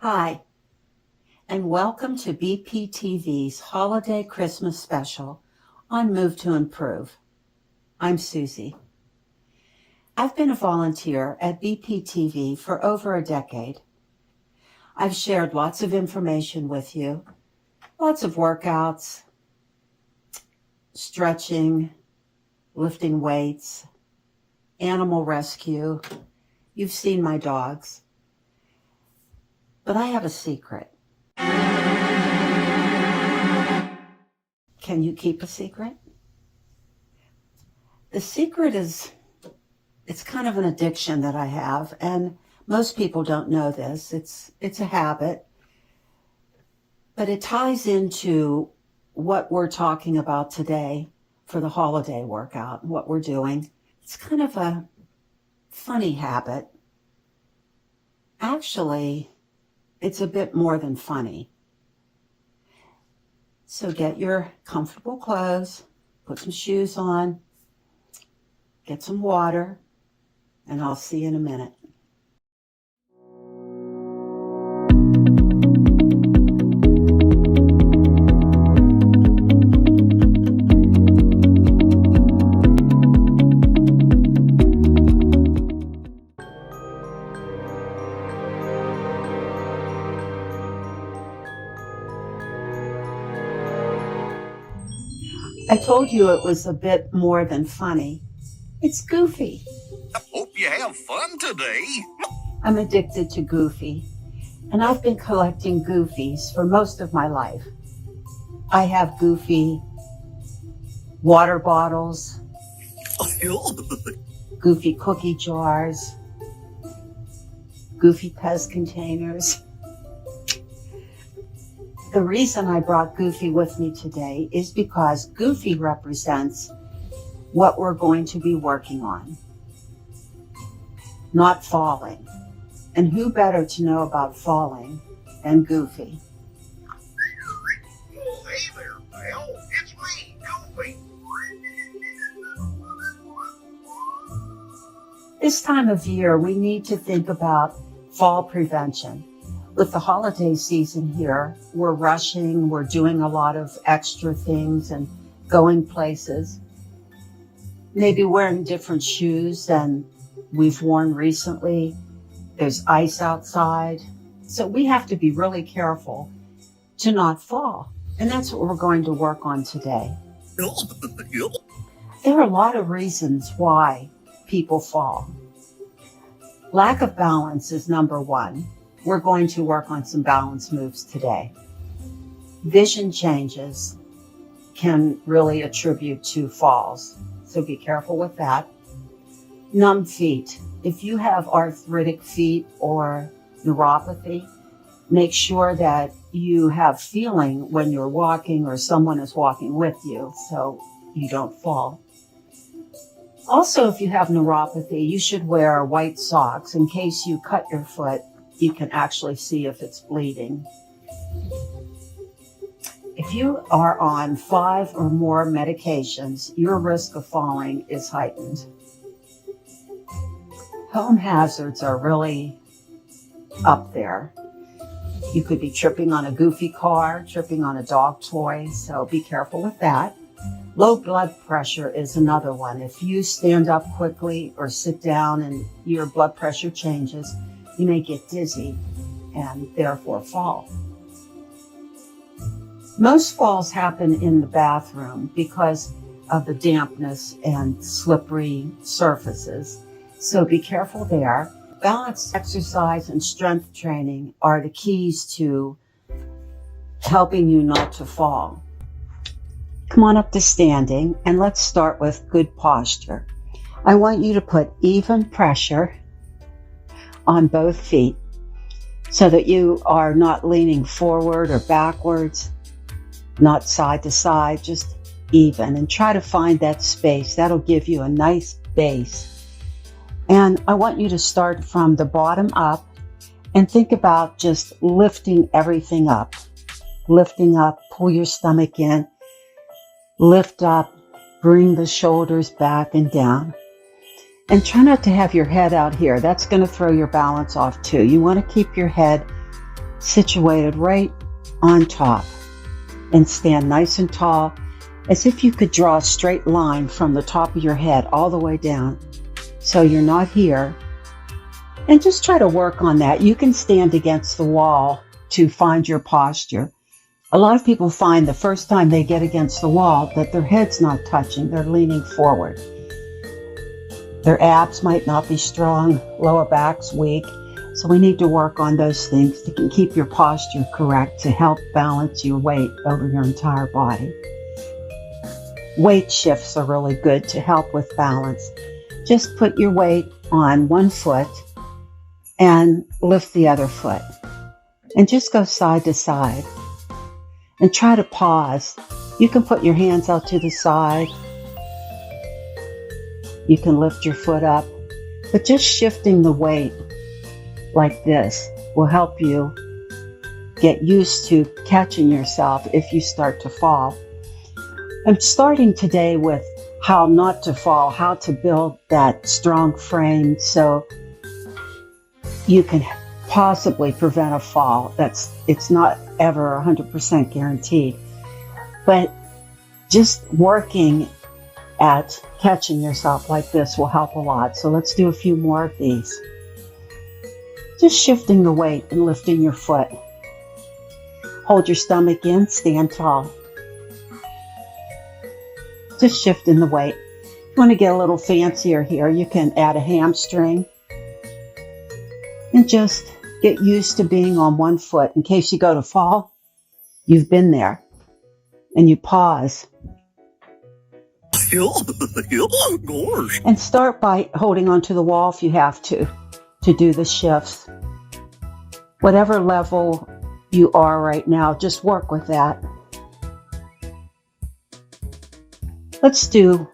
Hi, and welcome to BPTV's Holiday Christmas Special on Move to Improve. I'm Susie. I've been a volunteer at BPTV for over a decade. I've shared lots of information with you, lots of workouts, stretching, lifting weights, animal rescue. You've seen my dogs. But I have a secret. Can you keep a secret? The secret is, it's kind of an addiction that I have, and most people don't know this. It's a habit, but it ties into what we're talking about today for the holiday workout and what we're doing. It's kind of a funny habit. Actually, it's a bit more than funny. So get your comfortable clothes, put some shoes on, get some water, and I'll see you in a minute. I told you it was a bit more than funny. It's Goofy. I hope you have fun today. I'm addicted to Goofy, and I've been collecting Goofies for most of my life. I have Goofy water bottles, Goofy cookie jars, Goofy Pez containers. The reason I brought Goofy with me today is because Goofy represents what we're going to be working on. Not falling. And who better to know about falling than Goofy? Oh, hey there, pal. It's me, Goofy. This time of year, we need to think about fall prevention. With the holiday season here, we're rushing, we're doing a lot of extra things and going places. Maybe wearing different shoes than we've worn recently. There's ice outside. So we have to be really careful to not fall. And that's what we're going to work on today. There are a lot of reasons why people fall. Lack of balance is number one. We're going to work on some balance moves today. Vision changes can really attribute to falls, so be careful with that. Numb feet. If you have arthritic feet or neuropathy, make sure that you have feeling when you're walking or someone is walking with you so you don't fall. Also, if you have neuropathy, you should wear white socks in case you cut your foot. You can actually see if it's bleeding. If you are on 5 or more medications, your risk of falling is heightened. Home hazards are really up there. You could be tripping on a Goofy car, tripping on a dog toy, so be careful with that. Low blood pressure is another one. If you stand up quickly or sit down and your blood pressure changes, you may get dizzy and therefore fall. Most falls happen in the bathroom because of the dampness and slippery surfaces. So be careful there. Balance exercise and strength training are the keys to helping you not to fall. Come on up to standing and let's start with good posture. I want you to put even pressure on both feet so that you are not leaning forward or backwards, not side to side, just even, and try to find that space. That'll give you a nice base. And I want you to start from the bottom up and think about just lifting everything up. Lifting up, pull your stomach in, lift up, bring the shoulders back and down. And try not to have your head out here. That's going to throw your balance off too. You want to keep your head situated right on top, and stand nice and tall, as if you could draw a straight line from the top of your head all the way down. So you're not here. And just try to work on that. You can stand against the wall to find your posture. A lot of people find the first time they get against the wall that their head's not touching, they're leaning forward. Their abs might not be strong, lower back's weak. So we need to work on those things to keep your posture correct to help balance your weight over your entire body. Weight shifts are really good to help with balance. Just put your weight on one foot and lift the other foot. And just go side to side. And try to pause. You can put your hands out to the side. You can lift your foot up. But just shifting the weight like this will help you get used to catching yourself if you start to fall. I'm starting today with how not to fall, how to build that strong frame so you can possibly prevent a fall. It's not ever 100% guaranteed, but just working at catching yourself like this will help a lot. So let's do a few more of these. Just shifting the weight and lifting your foot. Hold your stomach in, stand tall. Just shifting the weight. If you want to get a little fancier here, you can add a hamstring. And just get used to being on one foot. In case you go to fall, you've been there. And you pause. Gosh. And start by holding onto the wall if you have to do the shifts. Whatever level you are right now, just work with that. Let's do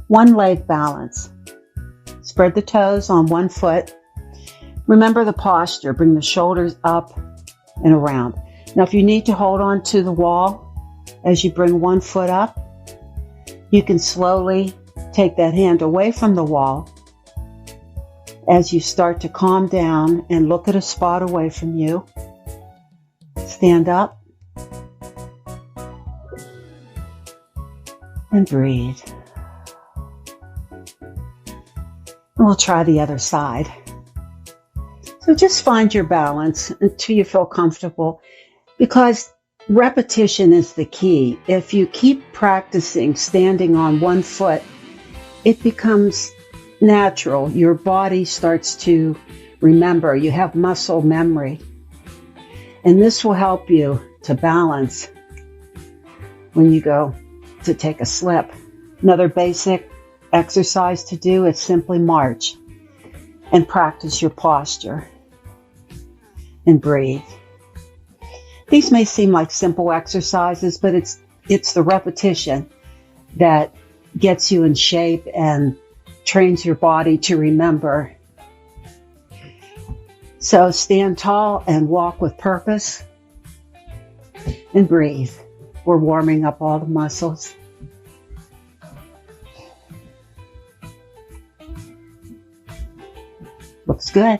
one leg balance. Spread the toes on one foot. Remember the posture. Bring the shoulders up and around. Now, if you need to hold on to the wall as you bring one foot up, you can slowly take that hand away from the wall as you start to calm down and look at a spot away from you. Stand up and breathe. And we'll try the other side. So just find your balance until you feel comfortable, because repetition is the key. If you keep practicing standing on one foot, it becomes natural. Your body starts to remember. You have muscle memory. And this will help you to balance when you go to take a slip. Another basic exercise to do is simply march and practice your posture and breathe. These may seem like simple exercises, but it's the repetition that gets you in shape and trains your body to remember. So stand tall and walk with purpose and breathe. We're warming up all the muscles. Looks good.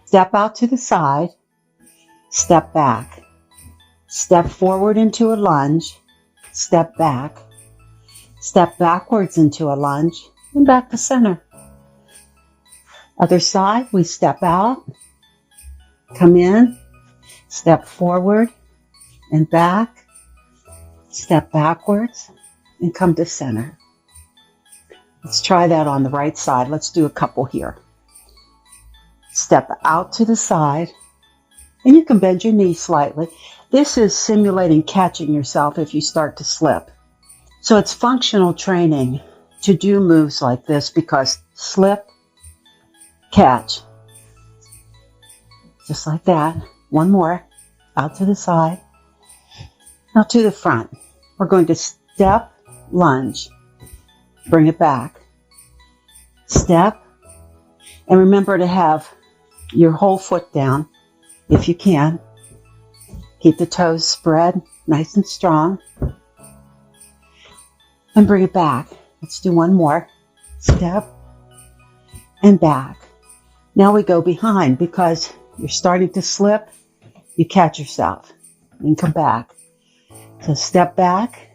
Step out to the side. Step back. Step forward into a lunge. Step back. Step backwards into a lunge and back to center. Other side, we step out, come in, step forward and back, step backwards and come to center. Let's try that on the right side. Let's do a couple here. Step out to the side, and you can bend your knees slightly. This is simulating catching yourself if you start to slip. So it's functional training to do moves like this, because slip, catch. Just like that. One more. Out to the side. Now to the front. We're going to step, lunge. Bring it back. Step. And remember to have your whole foot down if you can. Keep the toes spread nice and strong. And bring it back. Let's do one more. Step and back. Now we go behind, because you're starting to slip, you catch yourself and come back. So step back.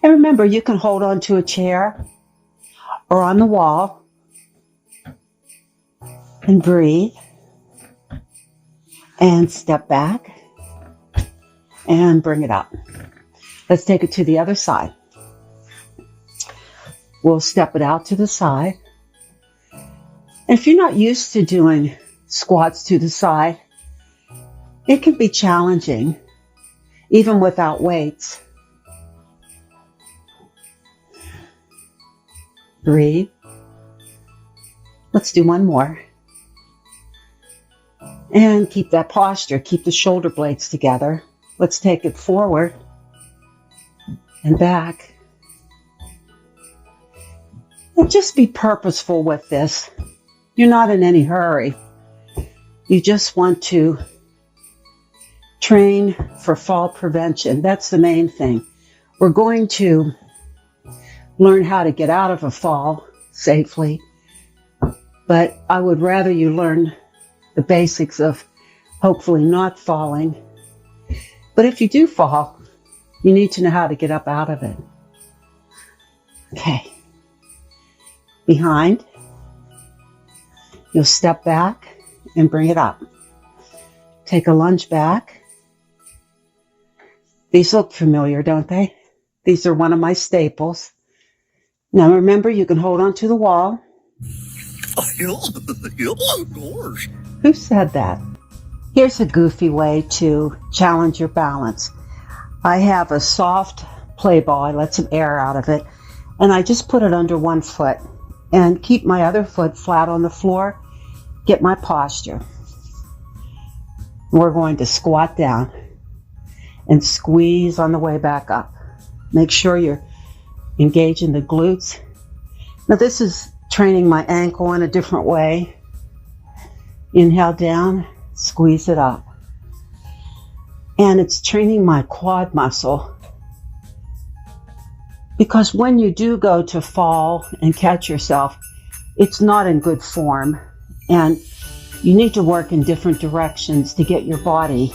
And remember, you can hold on to a chair or on the wall and breathe and step back and bring it up. Let's take it to the other side. We'll step it out to the side. And if you're not used to doing squats to the side, it can be challenging, even without weights. Breathe. Let's do one more. And keep that posture. Keep the shoulder blades together. Let's take it forward and back. And just be purposeful with this. You're not in any hurry. You just want to train for fall prevention. That's the main thing. We're going to learn how to get out of a fall safely, but I would rather you learn the basics of hopefully not falling. But if you do fall, you need to know how to get up out of it. Okay. Behind. You'll step back and bring it up. Take a lunge back. These look familiar, don't they? These are one of my staples. Now remember, you can hold on to the wall. Yeah, of course. Who said that? Here's a goofy way to challenge your balance. I have a soft play ball. I let some air out of it, and I just put it under one foot and keep my other foot flat on the floor. Get my posture. We're going to squat down and squeeze on the way back up. Make sure you're engaging the glutes. Now this is training my ankle in a different way. Inhale down, squeeze it up. And it's training my quad muscle. Because when you do go to fall and catch yourself, it's not in good form. And you need to work in different directions to get your body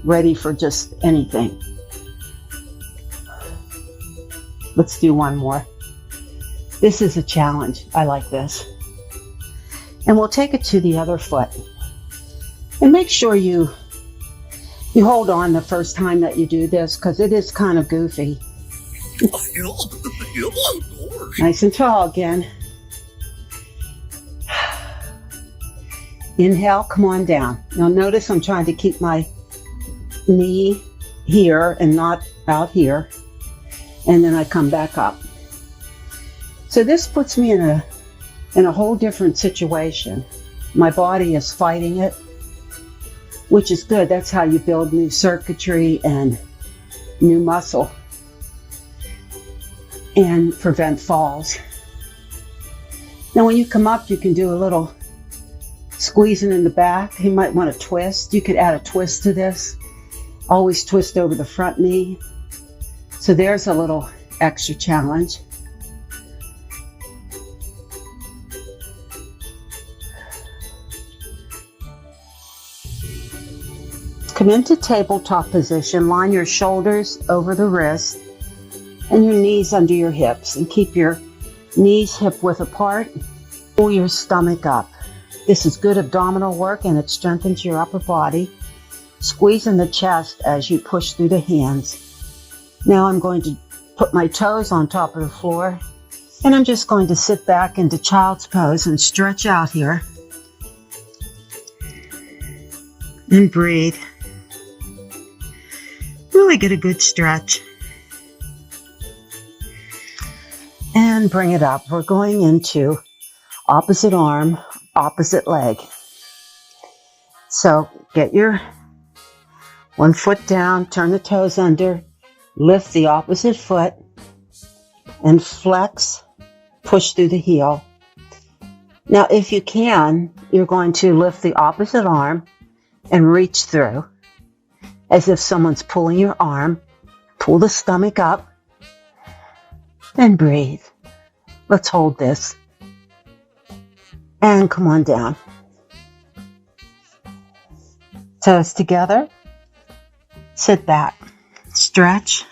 ready for just anything. Let's do one more. This is a challenge. I like this. And we'll take it to the other foot. And make sure you hold on the first time that you do this, because it is kind of goofy. Yeah, of course. Nice and tall again. Inhale, come on down. Now notice I'm trying to keep my knee here and not out here. And then I come back up. So this puts me in a whole different situation. My body is fighting it, which is good. That's how you build new circuitry and new muscle and prevent falls. Now when you come up, you can do a little squeezing in the back. You might want to twist. You could add a twist to this. Always twist over the front knee. So there's a little extra challenge. Come into tabletop position. Line your shoulders over the wrist and your knees under your hips, and keep your knees hip width apart. Pull your stomach up. This is good abdominal work, and it strengthens your upper body. Squeeze in the chest as you push through the hands. Now I'm going to put my toes on top of the floor, and I'm just going to sit back into child's pose and stretch out here. And breathe. Really get a good stretch. And bring it up. We're going into opposite arm, opposite leg. So get your one foot down, turn the toes under, lift the opposite foot, and flex, push through the heel. Now, if you can, you're going to lift the opposite arm and reach through as if someone's pulling your arm. Pull the stomach up and breathe. Let's hold this. And come on down. Toes together. Sit back. Stretch.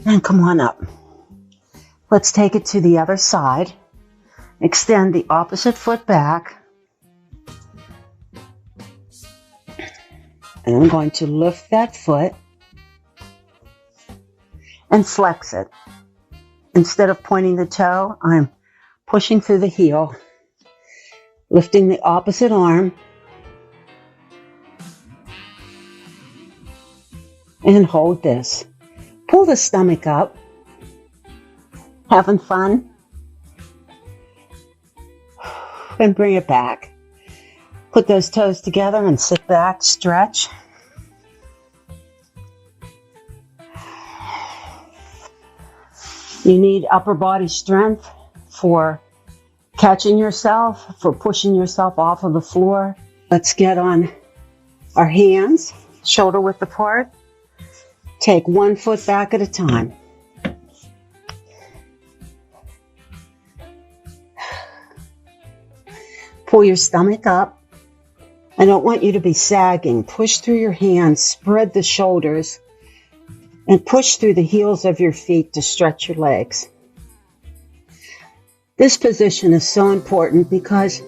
And come on up. Let's take it to the other side. Extend the opposite foot back. And I'm going to lift that foot and flex it. Instead of pointing the toe, I'm pushing through the heel, lifting the opposite arm, and hold this. Pull the stomach up. Having fun? And bring it back. Put those toes together and sit back, stretch. You need upper body strength for catching yourself, for pushing yourself off of the floor. Let's get on our hands, shoulder width apart. Take one foot back at a time. Pull your stomach up. I don't want you to be sagging. Push through your hands, spread the shoulders, and push through the heels of your feet to stretch your legs. This position is so important because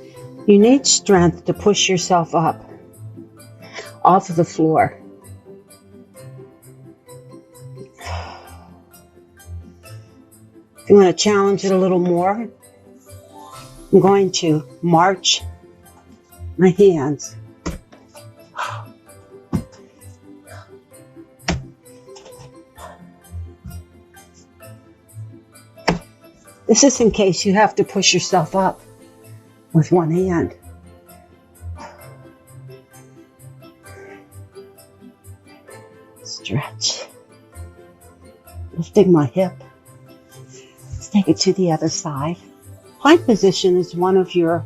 you need strength to push yourself up off of the floor. If you want to challenge it a little more, I'm going to march my hands. This is in case you have to push yourself up with one hand. Stretch. Lifting my hip. Let's take it to the other side. Plank position is one of your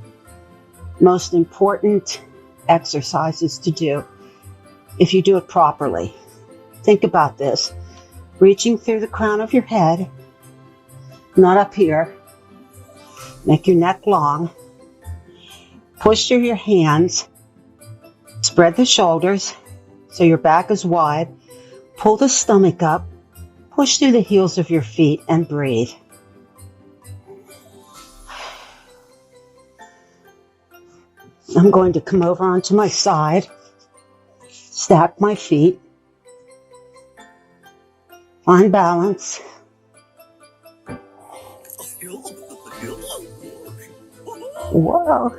most important exercises to do if you do it properly. Think about this. Reaching through the crown of your head, not up here. Make your neck long. Push through your hands. Spread the shoulders so your back is wide. Pull the stomach up. Push through the heels of your feet and breathe. I'm going to come over onto my side, stack my feet, find balance. Whoa.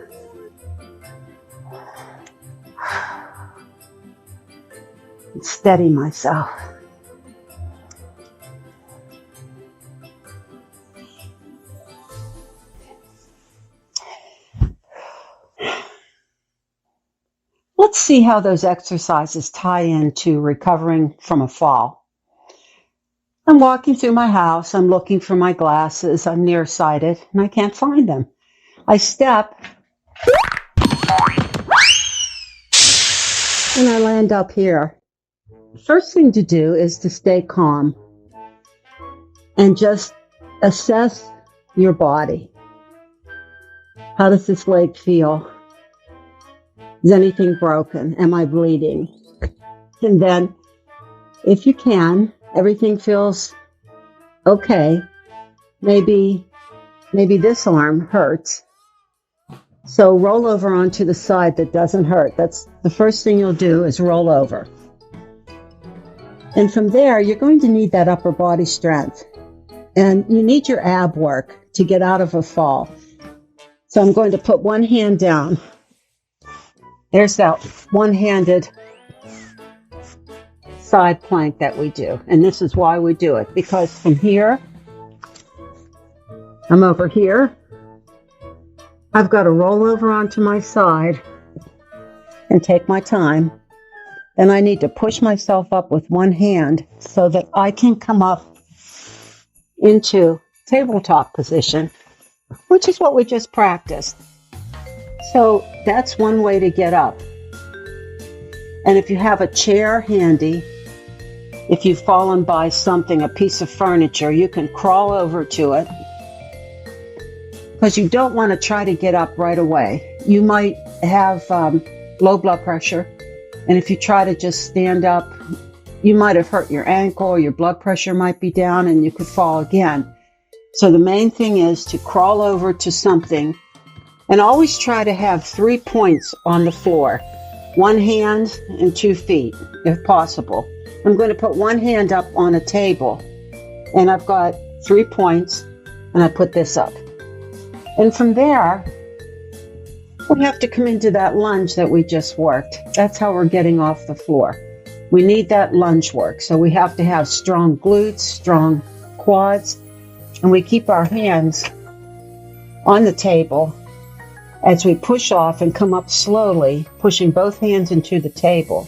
Steady myself. Let's see how those exercises tie into recovering from a fall. I'm walking through my house. I'm looking for my glasses. I'm nearsighted and I can't find them. I step and I land up here. The first thing to do is to stay calm and just assess your body. How does this leg feel? Is anything broken? Am I bleeding? And then, if you can, everything feels okay. Maybe this arm hurts. So roll over onto the side that doesn't hurt. That's the first thing you'll do is roll over. And from there, you're going to need that upper body strength. And you need your ab work to get out of a fall. So I'm going to put one hand down. There's that one-handed side plank that we do. And this is why we do it. Because from here, I'm over here. I've got to roll over onto my side and take my time. Then I need to push myself up with one hand so that I can come up into tabletop position, which is what we just practiced. So that's one way to get up. And if you have a chair handy, if you've fallen by something, a piece of furniture, you can crawl over to it because you don't want to try to get up right away. You might have low blood pressure, and if you try to just stand up, you might have hurt your ankle, or your blood pressure might be down, and you could fall again. So the main thing is to crawl over to something, and always try to have 3 points on the floor. 1 hand and 2 feet, if possible. I'm going to put 1 hand up on a table, and I've got 3 points, and I put this up. And from there, we have to come into that lunge that we just worked. That's how we're getting off the floor. We need that lunge work. So we have to have strong glutes, strong quads, and we keep our hands on the table as we push off and come up slowly, pushing both hands into the table.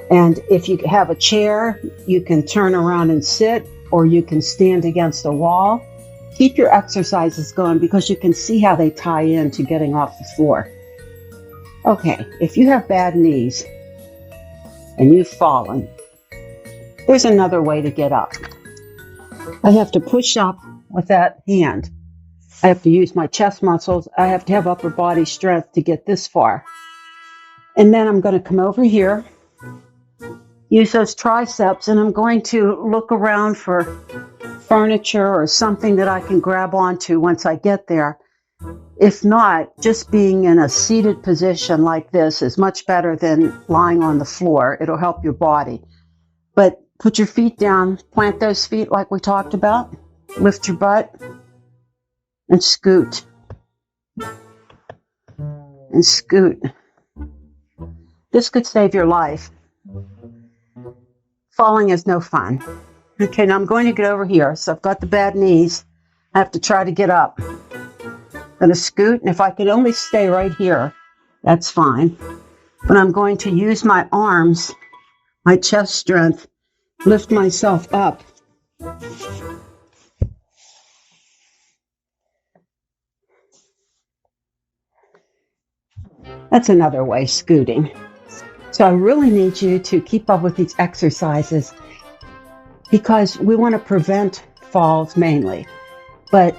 And if you have a chair, you can turn around and sit, or you can stand against a wall. Keep your exercises going because you can see how they tie into getting off the floor. Okay, if you have bad knees and you've fallen, there's another way to get up. I have to push up with that hand. I have to use my chest muscles. I have to have upper body strength to get this far. And then I'm going to come over here, use those triceps, and I'm going to look around for furniture or something that I can grab onto once I get there. If not, just being in a seated position like this is much better than lying on the floor. It'll help your body. But put your feet down, plant those feet like we talked about, lift your butt, and scoot. And scoot. This could save your life. Falling is no fun. Okay, now I'm going to get over here. So I've got the bad knees. I have to try to get up. I'm going to scoot, and if I could only stay right here, that's fine. But I'm going to use my arms, my chest strength, lift myself up. That's another way, scooting. So I really need you to keep up with these exercises because we want to prevent falls mainly. But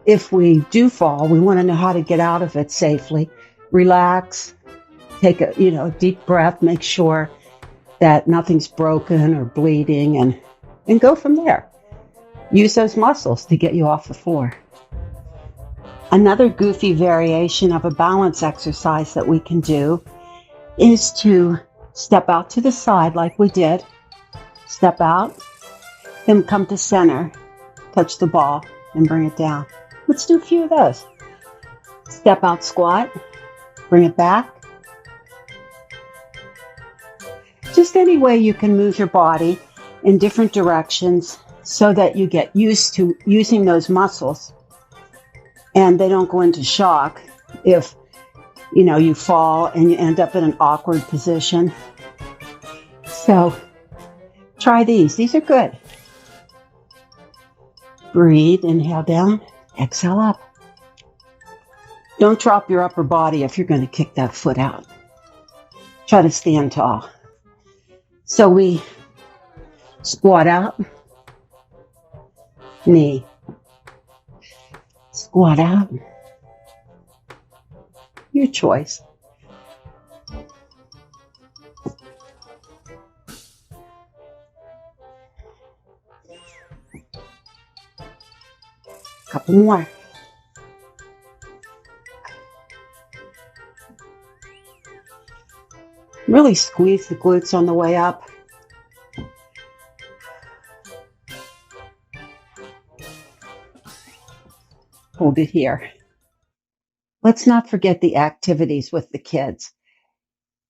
if we do fall, we want to know how to get out of it safely. Relax, take a deep breath, make sure that nothing's broken or bleeding, and go from there. Use those muscles to get you off the floor. Another goofy variation of a balance exercise that we can do is to step out to the side like we did. Step out, then come to center, touch the ball, and bring it down. Let's do a few of those. Step out squat, bring it back. Just any way you can move your body in different directions so that you get used to using those muscles and they don't go into shock if you fall and you end up in an awkward position. So try these. These are good. Breathe, inhale down, exhale up. Don't drop your upper body if you're going to kick that foot out. Try to stand tall. So we squat out, knee, squat out. Your choice. Couple more. Really squeeze the glutes on the way up. Hold it here. Let's not forget the activities with the kids.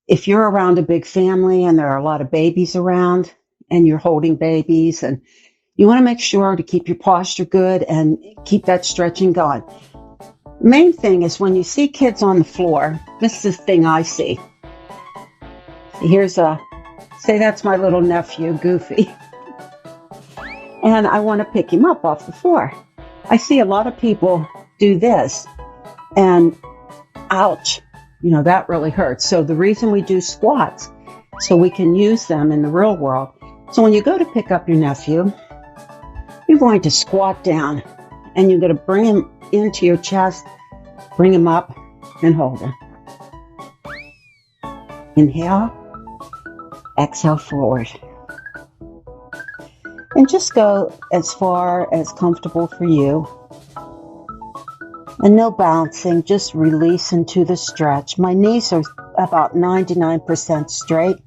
If you're around a big family and there are a lot of babies around and you're holding babies, and you want to make sure to keep your posture good and keep that stretching going. Main thing is when you see kids on the floor, this is the thing I see. Say that's my little nephew, Goofy. And I want to pick him up off the floor. I see a lot of people do this, and ouch, that really hurts. So the reason we do squats, so we can use them in the real world. So when you go to pick up your nephew, you're going to squat down and you're going to bring him into your chest, bring him up, and hold him. Inhale, exhale forward. And just go as far as comfortable for you. And no bouncing, just release into the stretch. My knees are about 99% straight.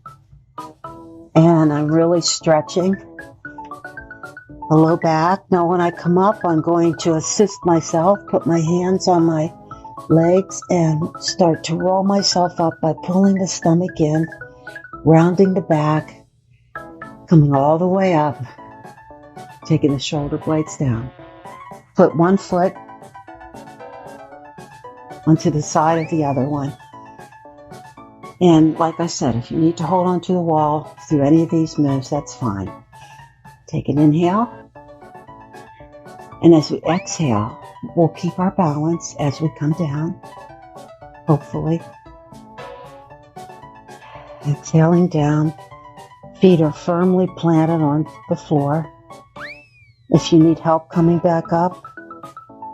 And I'm really stretching the low back. Now when I come up, I'm going to assist myself, put my hands on my legs and start to roll myself up by pulling the stomach in, rounding the back, coming all the way up, taking the shoulder blades down. Put one foot onto the side of the other one. And like I said, if you need to hold onto the wall through any of these moves, that's fine. Take an inhale. And as we exhale, we'll keep our balance as we come down, hopefully. Exhaling down. Feet are firmly planted on the floor. If you need help coming back up,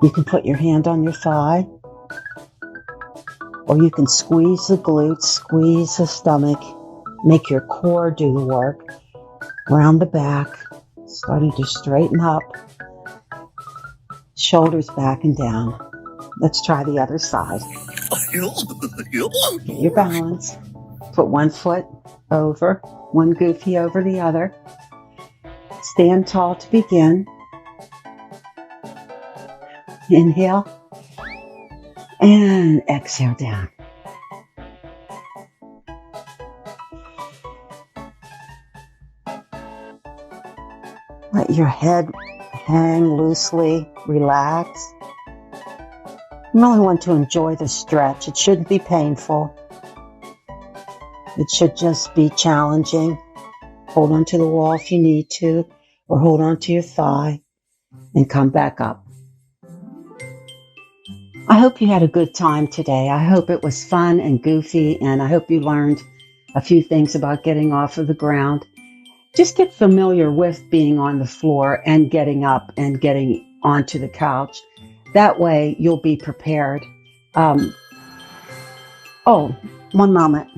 you can put your hand on your thigh, or you can squeeze the glutes, squeeze the stomach, make your core do the work. Round the back, starting to straighten up, shoulders back and down. Let's try the other side. Get your balance. Put one foot over, one goofy over the other. Stand tall to begin. Inhale and exhale down. Let your head hang loosely, relax. You really want to enjoy the stretch. It shouldn't be painful. It should just be challenging. Hold onto the wall if you need to, or hold onto your thigh and come back up. I hope you had a good time today. I hope it was fun and goofy, and I hope you learned a few things about getting off of the ground. Just get familiar with being on the floor and getting up and getting onto the couch. That way you'll be prepared. One moment.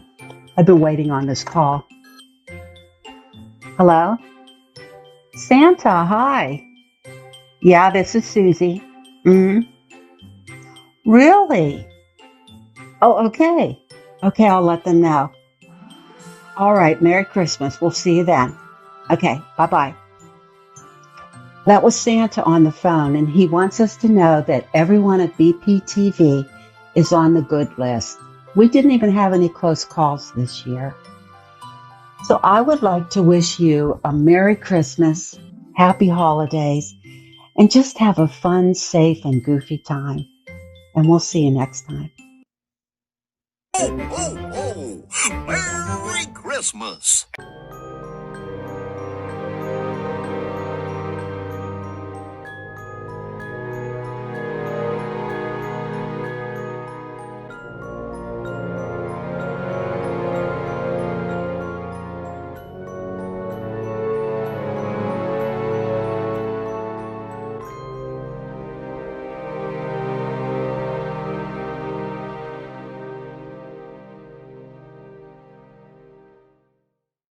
I've been waiting on this call. Hello? Santa, hi. Yeah, this is Susie. Really? Oh, okay. Okay, I'll let them know. All right, Merry Christmas. We'll see you then. Okay, bye-bye. That was Santa on the phone, and he wants us to know that everyone at BPTV is on the good list. We didn't even have any close calls this year. So I would like to wish you a Merry Christmas, Happy Holidays, and just have a fun, safe, and goofy time. And we'll see you next time. Ho, ho, ho! Merry Christmas!